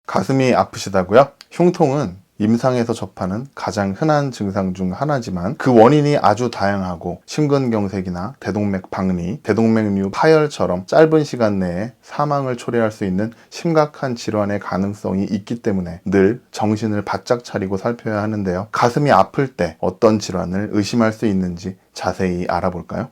가슴이 아프시다고요? 흉통은 임상에서 접하는 가장 흔한 증상 중 하나지만 그 원인이 아주 다양하고 심근경색이나 대동맥 박리, 대동맥류 파열처럼 짧은 시간 내에 사망을 초래할 수 있는 심각한 질환의 가능성이 있기 때문에 늘 정신을 바짝 차리고 살펴야 하는데요. 가슴이 아플 때 어떤 질환을 의심할 수 있는지 자세히 알아볼까요?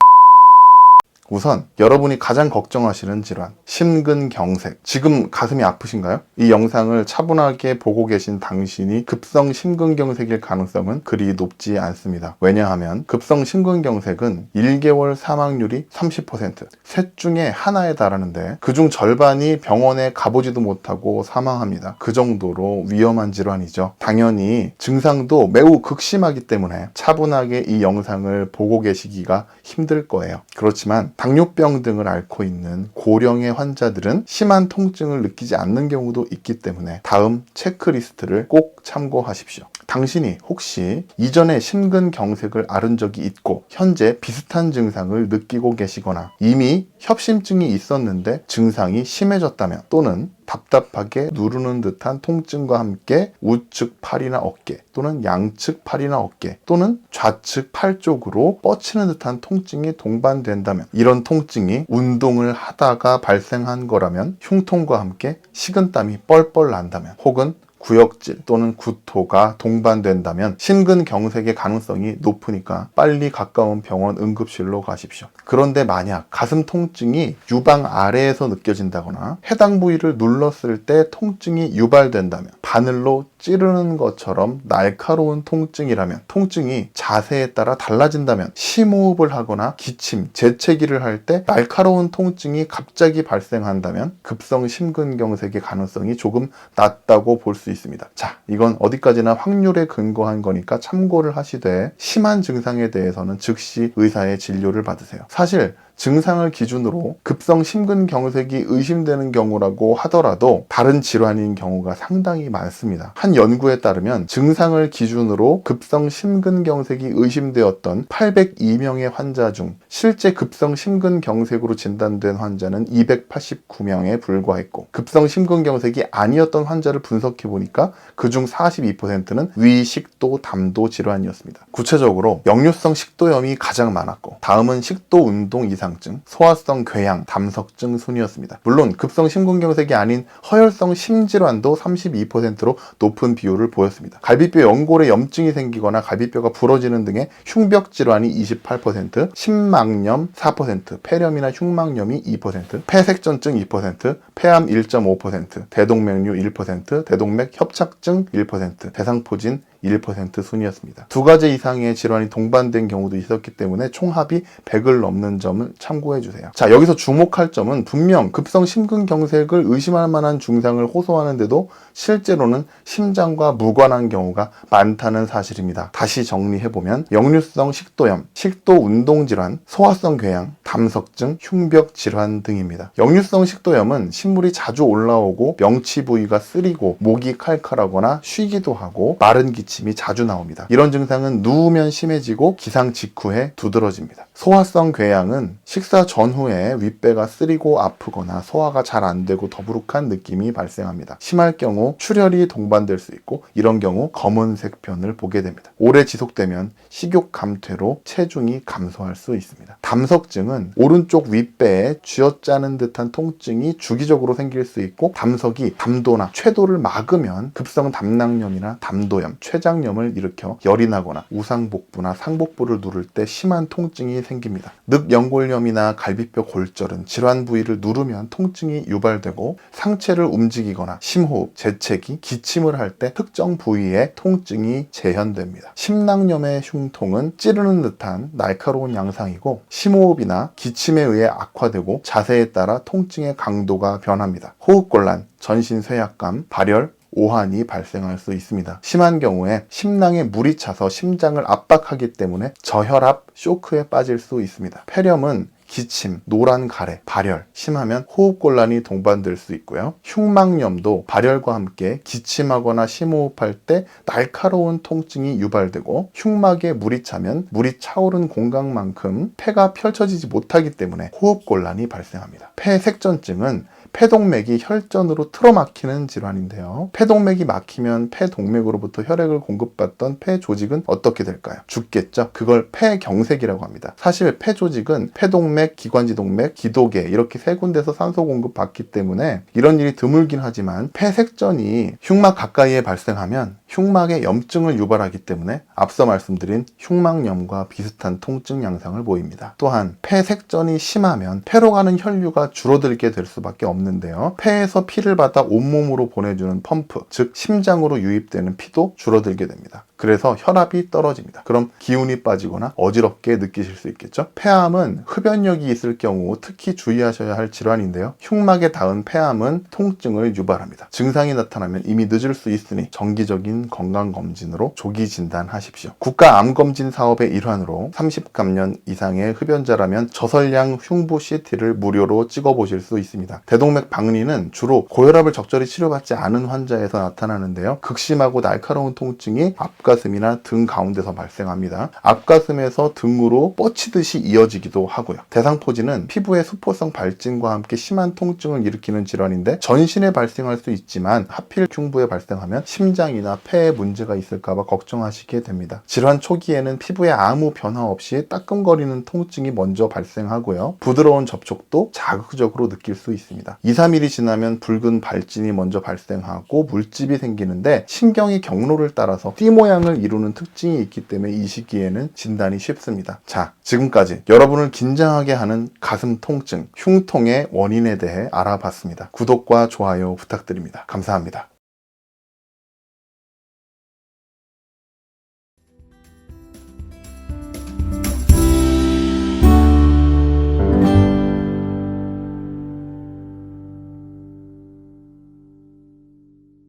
우선 여러분이 가장 걱정하시는 질환, 심근경색. 지금 가슴이 아프신가요? 이 영상을 차분하게 보고 계신 당신이 급성 심근경색일 가능성은 그리 높지 않습니다. 왜냐하면 급성 심근경색은 1개월 사망률이 30%, 셋 중에 하나에 달하는데 그중 절반이 병원에 가보지도 못하고 사망합니다. 그 정도로 위험한 질환이죠. 당연히 증상도 매우 극심하기 때문에 차분하게 이 영상을 보고 계시기가 힘들 거예요. 그렇지만 당뇨병 등을 앓고 있는 고령의 환자들은 심한 통증을 느끼지 않는 경우도 있기 때문에 다음 체크리스트를 꼭 참고하십시오. 당신이 혹시 이전에 심근경색을 앓은 적이 있고 현재 비슷한 증상을 느끼고 계시거나 이미 협심증이 있었는데 증상이 심해졌다면, 또는 답답하게 누르는 듯한 통증과 함께 우측 팔이나 어깨, 또는 양측 팔이나 어깨, 또는 좌측 팔 쪽으로 뻗치는 듯한 통증이 동반된다면, 이런 통증이 운동을 하다가 발생한 거라면, 흉통과 함께 식은땀이 뻘뻘 난다면, 혹은 구역질 또는 구토가 동반된다면 심근경색의 가능성이 높으니까 빨리 가까운 병원 응급실로 가십시오. 그런데 만약 가슴 통증이 유방 아래에서 느껴진다거나 해당 부위를 눌렀을 때 통증이 유발된다면, 바늘로 찌르는 것처럼 날카로운 통증이라면, 통증이 자세에 따라 달라진다면, 심호흡을 하거나 기침, 재채기를 할 때 날카로운 통증이 갑자기 발생한다면 급성 심근경색의 가능성이 조금 낮다고 볼 수 있습니다. 자, 이건 어디까지나 확률에 근거한 거니까 참고를 하시되, 심한 증상에 대해서는 즉시 의사의 진료를 받으세요. 사실 증상을 기준으로 급성 심근경색이 의심되는 경우라고 하더라도 다른 질환인 경우가 상당히 많습니다. 한 연구에 따르면 증상을 기준으로 급성 심근경색이 의심되었던 802명의 환자 중 실제 급성 심근경색으로 진단된 환자는 289명에 불과했고, 급성 심근경색이 아니었던 환자를 분석해 보니까 그중 42%는 위, 식도, 담도 질환이었습니다. 구체적으로 역류성 식도염이 가장 많았고, 다음은 식도 운동 이상 증, 소화성 궤양, 담석증 순이었습니다. 물론 급성 심근경색이 아닌 허혈성 심질환도 32%로 높은 비율을 보였습니다. 갈비뼈 연골에 염증이 생기거나 갈비뼈가 부러지는 등의 흉벽 질환이 28%, 심막염 4%, 폐렴이나 흉막염이 2%, 폐색전증 2%, 폐암 1.5%, 대동맥류 1%, 대동맥 협착증 1%, 대상포진 1% 순이었습니다. 두 가지 이상의 질환이 동반된 경우도 있었기 때문에 총합이 100을 넘는 점을 참고해 주세요. 자, 여기서 주목할 점은 분명 급성 심근경색을 의심할 만한 증상을 호소하는데도 실제로는 심장과 무관한 경우가 많다는 사실입니다. 다시 정리해보면 역류성 식도염, 식도 운동질환, 소화성 궤양, 담석증, 흉벽 질환 등입니다. 역류성 식도염은 신물이 자주 올라오고 명치 부위가 쓰리고 목이 칼칼하거나 쉬기도 하고 마른 기침이 자주 나옵니다. 이런 증상은 누우면 심해지고 기상 직후에 두드러집니다. 소화성 궤양은 식사 전후에 윗배가 쓰리고 아프거나 소화가 잘 안 되고 더부룩한 느낌이 발생합니다. 심할 경우 출혈이 동반될 수 있고, 이런 경우 검은색 변을 보게 됩니다. 오래 지속되면 식욕 감퇴로 체중이 감소할 수 있습니다. 담석증은 오른쪽 윗배에 쥐어짜는 듯한 통증이 주기적으로 생길 수 있고, 담석이 담도나 췌도를 막으면 급성 담낭염이나 담도염, 췌장염을 일으켜 열이 나거나 우상복부나 상복부를 누를 때 심한 통증이 생깁니다. 늑연골염이나 갈비뼈 골절은 질환 부위를 누르면 통증이 유발되고, 상체를 움직이거나 심호흡, 재채기, 기침을 할 때 특정 부위에 통증이 재현됩니다. 심낭염의 흉통은 찌르는 듯한 날카로운 양상이고, 심호흡이나 기침에 의해 악화되고 자세에 따라 통증의 강도가 변합니다. 호흡곤란, 전신쇠약감, 발열, 오한이 발생할 수 있습니다. 심한 경우에 심낭에 물이 차서 심장을 압박하기 때문에 저혈압, 쇼크에 빠질 수 있습니다. 폐렴은 기침, 노란 가래, 발열, 심하면 호흡곤란이 동반될 수 있고요. 흉막염도 발열과 함께 기침하거나 심호흡할 때 날카로운 통증이 유발되고, 흉막에 물이 차면 물이 차오른 공간만큼 폐가 펼쳐지지 못하기 때문에 호흡곤란이 발생합니다. 폐색전증은 폐동맥이 혈전으로 틀어막히는 질환인데요. 폐동맥이 막히면 폐동맥으로부터 혈액을 공급받던 폐 조직은 어떻게 될까요? 죽겠죠. 그걸 폐경색이라고 합니다. 사실 폐 조직은 폐동맥, 기관지동맥, 기도계 이렇게 세 군데서 산소 공급 받기 때문에 이런 일이 드물긴 하지만 폐색전이 흉막 가까이에 발생하면 흉막에 염증을 유발하기 때문에 앞서 말씀드린 흉막염과 비슷한 통증 양상을 보입니다. 또한 폐색전이 심하면 폐로 가는 혈류가 줄어들게 될 수밖에 없는데요. 폐에서 피를 받아 온몸으로 보내주는 펌프, 즉 심장으로 유입되는 피도 줄어들게 됩니다. 그래서 혈압이 떨어집니다. 그럼 기운이 빠지거나 어지럽게 느끼실 수 있겠죠? 폐암은 흡연력이 있을 경우 특히 주의하셔야 할 질환인데요. 흉막에 닿은 폐암은 통증을 유발합니다. 증상이 나타나면 이미 늦을 수 있으니 정기적인 건강검진으로 조기 진단하십시오. 국가암검진 사업의 일환으로 30감년 이상의 흡연자라면 저설량 흉부 CT를 무료로 찍어보실 수 있습니다. 대동맥 박리는 주로 고혈압을 적절히 치료받지 않은 환자에서 나타나는데요. 극심하고 날카로운 통증이 앞가슴이나 등 가운데서 발생합니다. 앞가슴에서 등으로 뻗치듯이 이어지기도 하고요. 대상포진은 피부의 수포성 발진과 함께 심한 통증을 일으키는 질환인데 전신에 발생할 수 있지만 하필 흉부에 발생하면 심장이나 폐에 문제가 있을까봐 걱정하시게 됩니다. 질환 초기에는 피부에 아무 변화 없이 따끔거리는 통증이 먼저 발생하고요. 부드러운 접촉도 자극적으로 느낄 수 있습니다. 2, 3일이 지나면 붉은 발진이 먼저 발생하고 물집이 생기는데 신경이 경로를 따라서 띠 모양을 이루는 특징이 있기 때문에 이 시기에는 진단이 쉽습니다. 자, 지금까지 여러분을 긴장하게 하는 가슴 통증, 흉통의 원인에 대해 알아봤습니다. 구독과 좋아요 부탁드립니다. 감사합니다.